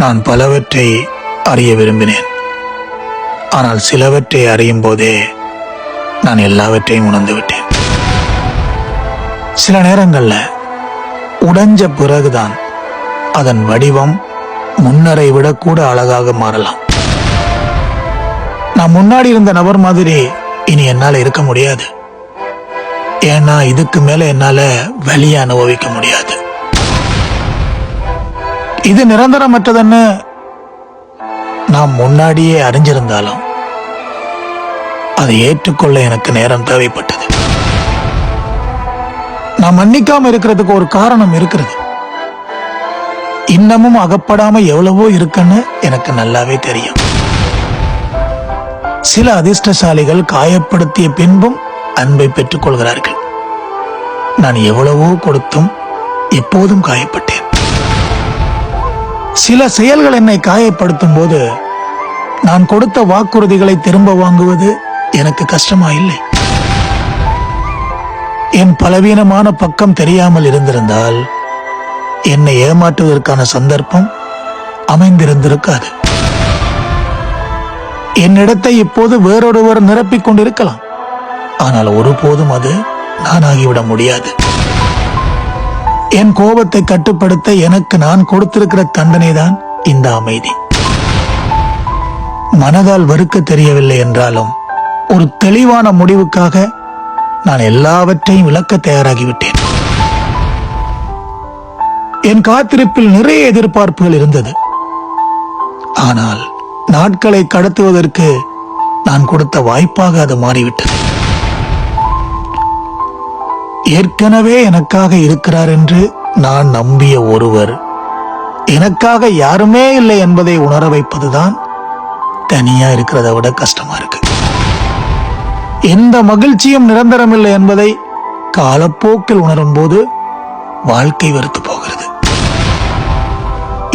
நான் பலவற்றை அறிய விரும்பினேன். ஆனால் சிலவற்றை அறியும் போதே நான் எல்லாவற்றையும் உணர்ந்து விட்டேன். சில நேரங்கள்ல உடைஞ்ச பிறகுதான் அதன் வடிவம் முன்னரை விட கூட அழகாக மாறலாம். நான் முன்னாடி இருந்த நபர் மாதிரி இனி என்னால இருக்க முடியாது. ஏன்னா இதுக்கு மேல என்னால வலியை அனுபவிக்க முடியாது. இது நிரந்தரமற்றதுன்னு நான் முன்னாடியே அறிஞ்சிருந்தாலும் அதை ஏற்றுக்கொள்ள எனக்கு நேரம் தேவைப்பட்டது. நான் மன்னிக்காம இருக்கிறதுக்கு ஒரு காரணம் இருக்கிறது. இன்னமும் அகப்படாம எவ்வளவோ இருக்குன்னு எனக்கு நல்லாவே தெரியும். சில அதிர்ஷ்டசாலிகள் காயப்படுத்திய பின்பும் அன்பை பெற்றுக் கொள்கிறார்கள். நான் எவ்வளவோ கொடுத்தும் எப்போதும் காயப்பட்டேன். சில செயல்கள் என்னை காயப்படுத்தும் போது நான் கொடுத்த வாக்குறுதிகளை திரும்ப வாங்குவது எனக்கு கஷ்டமா இல்லை. என் பலவீனமான பக்கம் தெரியாமல் இருந்திருந்தால் என்னை ஏமாற்றுவதற்கான சந்தர்ப்பம் அமைந்திருந்திருக்காது. என்னிடத்தை இப்போது வேறொருவர் நிரப்பிக் கொண்டிருக்கலாம். ஆனால் ஒருபோதும் அது நானாகிவிட முடியாது. என் கோபத்தை கட்டுப்படுத்த எனக்கு நான் கொடுத்திருக்கிற தண்டனை தான் இந்த அமைதி. மனதால் வெறுக்க தெரியவில்லை என்றாலும் ஒரு தெளிவான முடிவுக்காக நான் எல்லாவற்றையும் விளக்க தயாராகிவிட்டேன். என் காத்திருப்பில் நிறைய எதிர்பார்ப்புகள் இருந்தது. ஆனால் நாட்களை கடத்துவதற்கு நான் கொடுத்த வாய்ப்பாக அது மாறிவிட்டது. ஏற்கனவே எனக்காக இருக்கிறார் என்று நான் நம்பிய ஒருவர் எனக்காக யாருமே இல்லை என்பதை உணர வைப்பதுதான் தனியா இருக்கிறத விட கஷ்டமா இருக்கு. எந்த மகிழ்ச்சியும் நிரந்தரமில்லை என்பதை காலப்போக்கில் உணரும் போது வாழ்க்கை வெறுத்து போகிறது.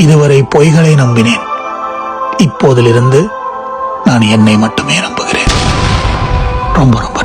இதுவரை பொய்களை நம்பினேன். இப்போதிலிருந்து நான் என்னை மட்டுமே நம்புகிறேன். ரொம்ப ரொம்ப